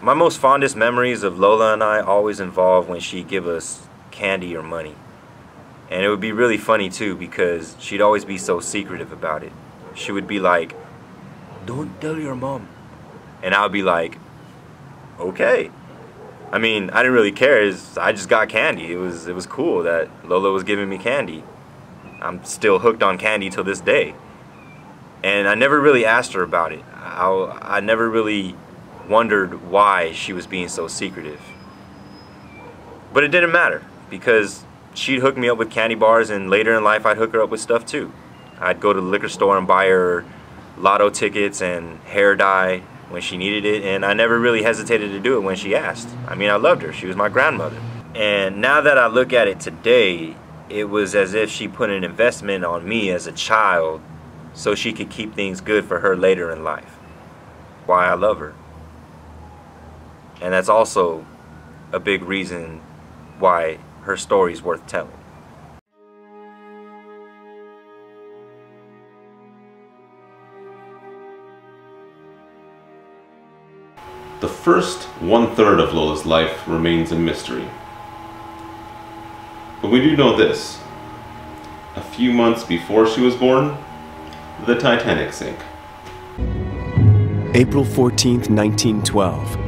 My most fondest memories of Lola and I always involve when she'd give us candy or money. And it would be really funny too, because she'd always be so secretive about it. She would be like, "Don't tell your mom." And I would be like, "Okay." I mean, I didn't really care. I just got candy. It was cool that Lola was giving me candy. I'm still hooked on candy till this day. And I never really asked her about it. I never really wondered why she was being so secretive. But it didn't matter, because she'd hook me up with candy bars, and later in life I'd hook her up with stuff too. I'd go to the liquor store and buy her lotto tickets and hair dye when she needed it, and I never really hesitated to do it when she asked. I mean, I loved her. She was my grandmother. And now that I look at it today, it was as if she put an investment on me as a child so she could keep things good for her later in life. Why I love her. And that's also a big reason why her story's worth telling. The first 1/3 of Lola's life remains a mystery. But we do know this. A few months before she was born, the Titanic sank. April 14th, 1912.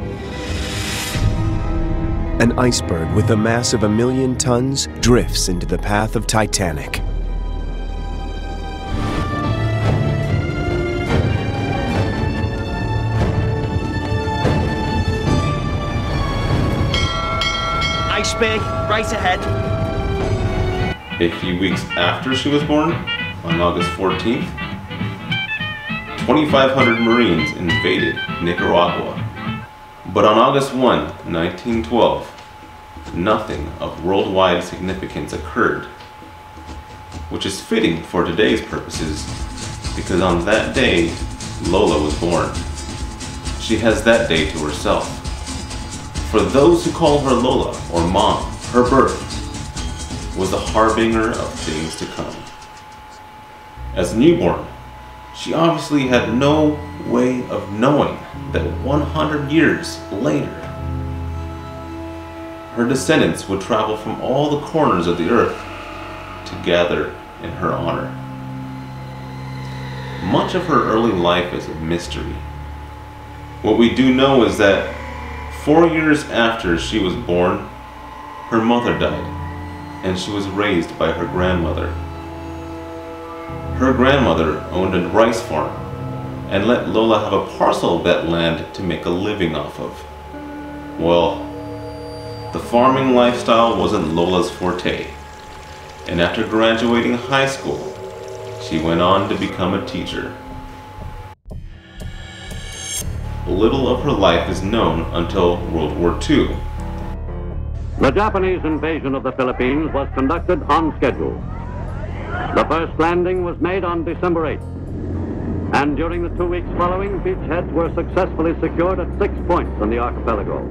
An iceberg with a mass of 1,000,000 tons drifts into the path of Titanic. Iceberg, right ahead. A few weeks after she was born, on August 14th, 2,500 Marines invaded Nicaragua. But on August 1, 1912, nothing of worldwide significance occurred, which is fitting for today's purposes, because on that day, Lola was born. She has that day to herself. For those who call her Lola or Mom, her birth was the harbinger of things to come. As a newborn, she obviously had no way of knowing that 100 years later, her descendants would travel from all the corners of the earth to gather in her honor. Much of her early life is a mystery. What we do know is that 4 years after she was born, her mother died, and she was raised by her grandmother. Her grandmother owned a rice farm and let Lola have a parcel of that land to make a living off of. Well, the farming lifestyle wasn't Lola's forte, and after graduating high school, she went on to become a teacher. Little of her life is known until World War II. The Japanese invasion of the Philippines was conducted on schedule. The first landing was made on December 8th, and during the 2 weeks following, beachheads were successfully secured at 6 points in the archipelago.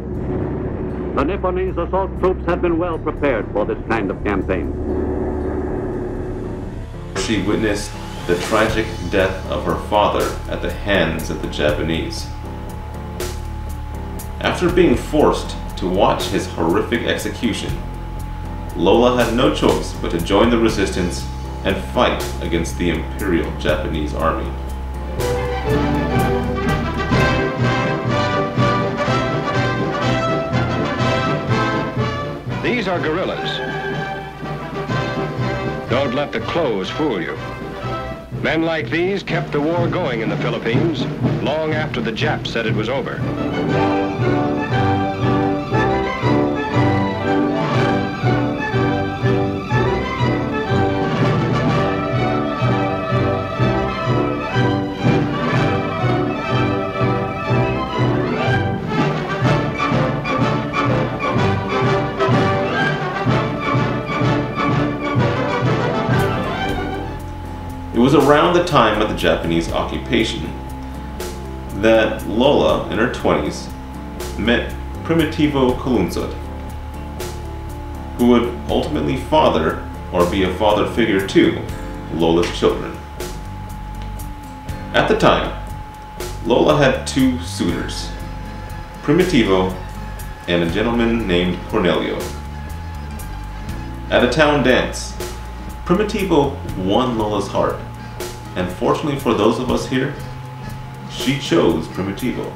The Nipponese assault troops had been well prepared for this kind of campaign. She witnessed the tragic death of her father at the hands of the Japanese. After being forced to watch his horrific execution, Lola had no choice but to join the resistance and fight against the Imperial Japanese Army. These are guerrillas. Don't let the clothes fool you. Men like these kept the war going in the Philippines long after the Japs said it was over. It was around the time of the Japanese occupation that Lola, in her 20s, met Primitivo Kalunsod, who would ultimately father, or be a father figure to, Lola's children. At the time, Lola had 2 suitors, Primitivo, and a gentleman named Cornelio. At a town dance, Primitivo won Lola's heart, and fortunately for those of us here, she chose Primitivo.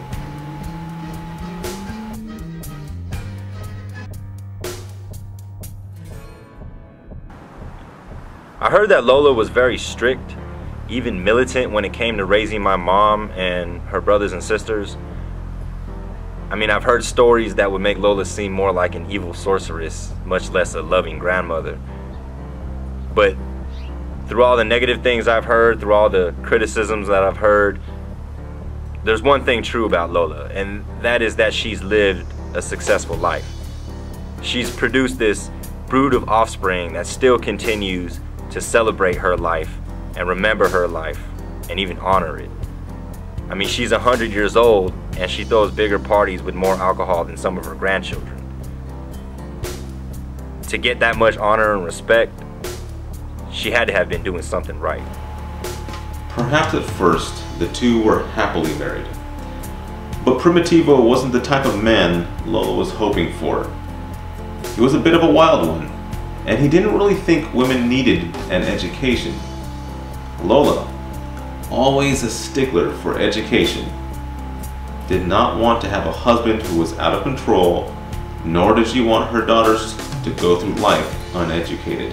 I heard that Lola was very strict, even militant when it came to raising my mom and her brothers and sisters. I mean, I've heard stories that would make Lola seem more like an evil sorceress, much less a loving grandmother. But through all the negative things I've heard, through all the criticisms that I've heard, there's one thing true about Lola, and that is that she's lived a successful life. She's produced this brood of offspring that still continues to celebrate her life and remember her life and even honor it. I mean, she's 100 years old and she throws bigger parties with more alcohol than some of her grandchildren. To get that much honor and respect, she had to have been doing something right. Perhaps at first, the two were happily married. But Primitivo wasn't the type of man Lola was hoping for. He was a bit of a wild one, and he didn't really think women needed an education. Lola, always a stickler for education, did not want to have a husband who was out of control, nor did she want her daughters to go through life uneducated.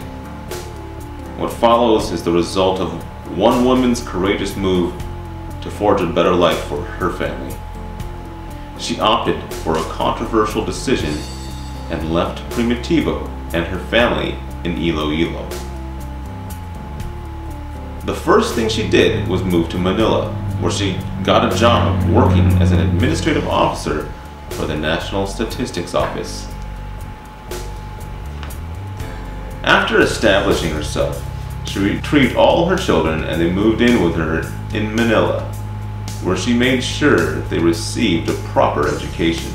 What follows is the result of one woman's courageous move to forge a better life for her family. She opted for a controversial decision and left Primitivo and her family in Iloilo. The first thing she did was move to Manila, where she got a job working as an administrative officer for the National Statistics Office. After establishing herself, she retrieved all her children and they moved in with her in Manila, where she made sure they received a proper education.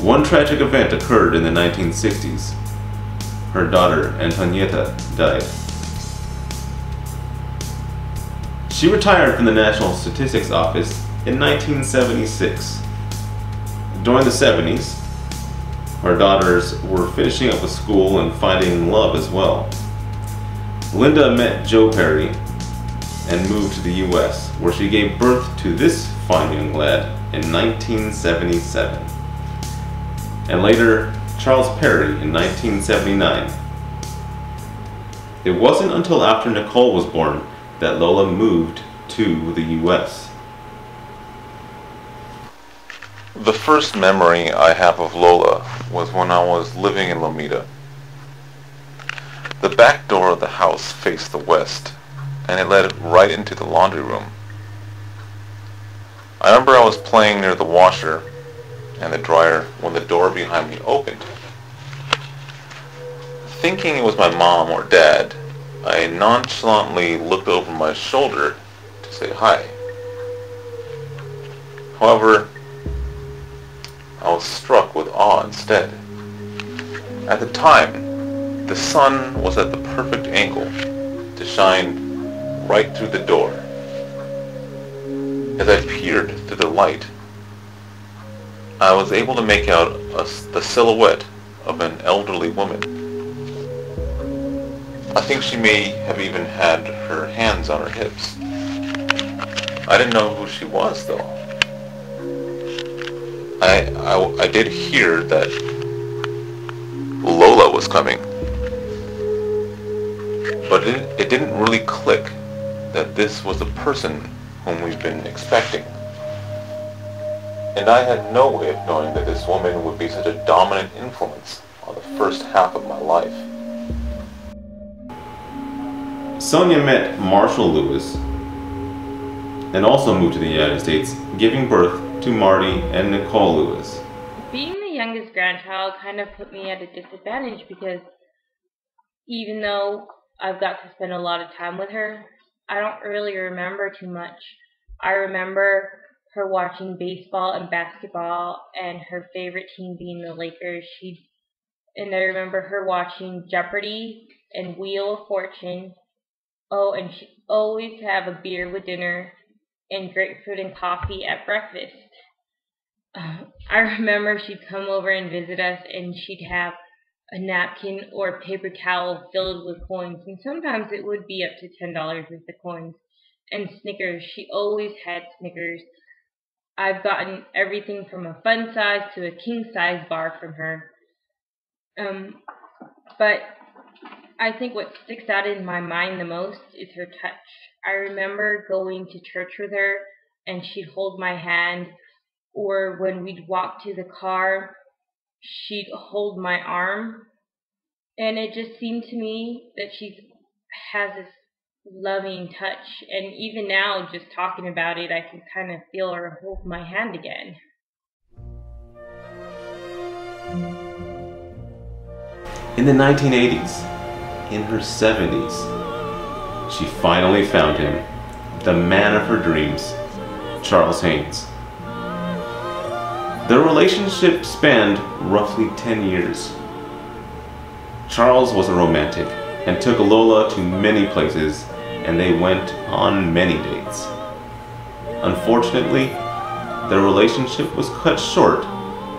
One tragic event occurred in the 1960s. Her daughter, Antonieta, died. She retired from the National Statistics Office in 1976. During the 70s, her daughters were finishing up with school and finding love as well. Linda met Joe Perry and moved to the US, where she gave birth to this fine young lad in 1977. And later, Charles Perry in 1979. It wasn't until after Nicole was born that Lola moved to the US. The first memory I have of Lola was when I was living in Lomita. The back door of the house faced the west, and it led right into the laundry room. I remember I was playing near the washer and the dryer when the door behind me opened. Thinking it was my mom or dad, I nonchalantly looked over my shoulder to say hi. However, I was struck with awe instead. At the time, the sun was at the perfect angle to shine right through the door. As I peered through the light, I was able to make out the silhouette of an elderly woman. I think she may have even had her hands on her hips. I didn't know who she was though. I did hear that Lola was coming, but it didn't really click that this was the person whom we've been expecting. And I had no way of knowing that this woman would be such a dominant influence on the first half of my life. Sonia met Marshall Lewis and also moved to the United States, giving birth to Marty and Nicole Lewis. Being the youngest grandchild kind of put me at a disadvantage because even though I've got to spend a lot of time with her, I don't really remember too much. I remember her watching baseball and basketball and her favorite team being the Lakers. And I remember her watching Jeopardy and Wheel of Fortune. Oh, and she'd always have a beer with dinner and grapefruit and coffee at breakfast. I remember she'd come over and visit us, and she'd have a napkin or a paper towel filled with coins, and sometimes it would be up to $10 worth of coins. And Snickers. She always had Snickers. I've gotten everything from a fun size to a king size bar from her. But I think what sticks out in my mind the most is her touch. I remember going to church with her, and she'd hold my hand, or when we'd walk to the car, she'd hold my arm, and it just seemed to me that she has this loving touch, and even now, just talking about it, I can kind of feel her hold my hand again. In the 1980s, in her 70s, she finally found him, the man of her dreams, Charles Haynes. Their relationship spanned roughly 10 years. Charles was a romantic and took Lola to many places, and they went on many dates. Unfortunately, their relationship was cut short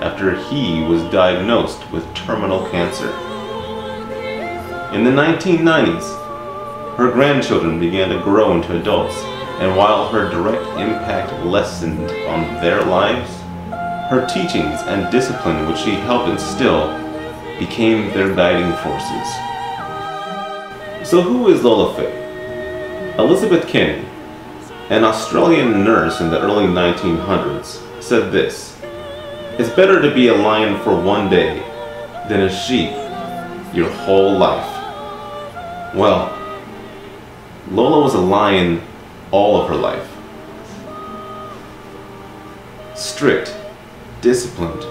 after he was diagnosed with terminal cancer. In the 1990s, her grandchildren began to grow into adults, and while her direct impact lessened on their lives, her teachings and discipline which she helped instill became their guiding forces. So who is Lola Fe? Elizabeth Kennedy, an Australian nurse in the early 1900s, said this: "It's better to be a lion for one day than a sheep your whole life." Well, Lola was a lion all of her life. Strict, disciplined,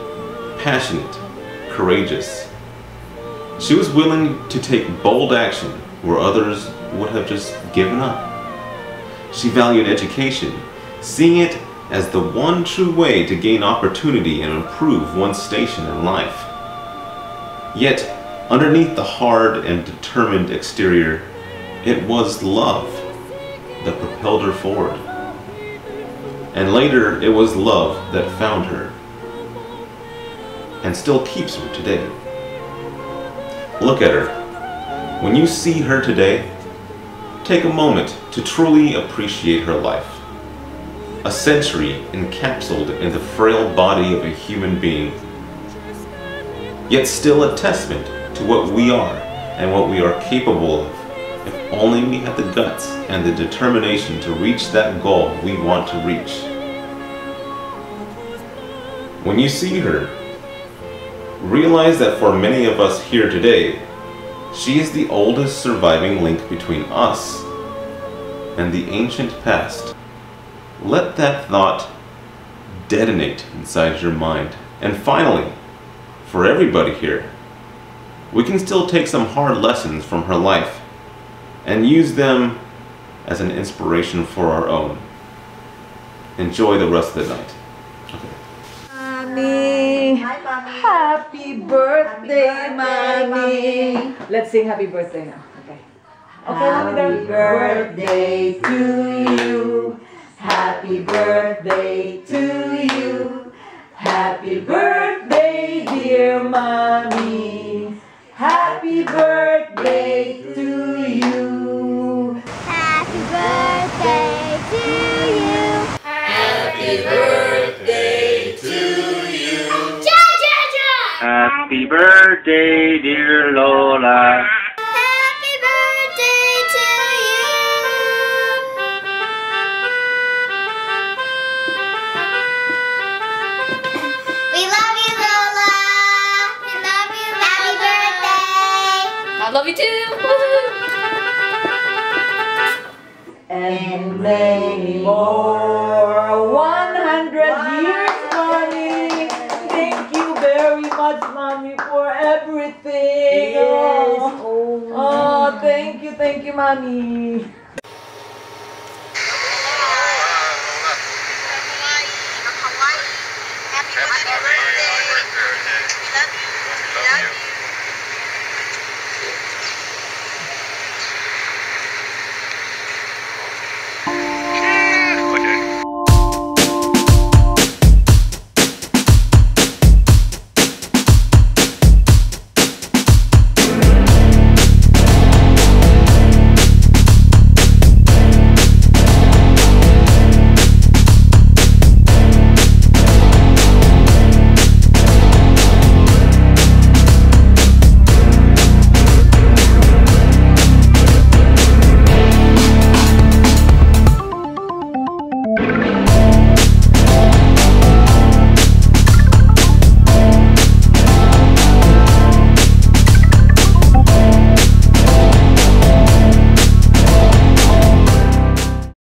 passionate, courageous. She was willing to take bold action where others would have just given up. She valued education, seeing it as the one true way to gain opportunity and improve one's station in life. Yet, underneath the hard and determined exterior, it was love that propelled her forward. And later, it was love that found her, and still keeps her today. Look at her. When you see her today, take a moment to truly appreciate her life. A century encapsulated in the frail body of a human being, yet still a testament to what we are and what we are capable of, if only we had the guts and the determination to reach that goal we want to reach. When you see her, realize that for many of us here today, she is the oldest surviving link between us and the ancient past. Let that thought detonate inside your mind. And finally, for everybody here, we can still take some hard lessons from her life and use them as an inspiration for our own. Enjoy the rest of the night. Okay. Mommy. Hi, Mommy. Happy birthday, Mommy. Let's sing happy birthday now. Okay. Okay, Happy birthday to you. Happy birthday to you. Happy birthday, dear Mommy. Happy birthday to you. Happy birthday to you. Happy birthday to you. Happy birthday, dear Lola. Happy birthday to you. We love you, Lola. We love you. Happy birthday. I love you too. And many more. 100 years, Mommy. Thank you very much, Mommy, for everything. Yes. Oh, thank you, Mommy. Happy birthday. We love you.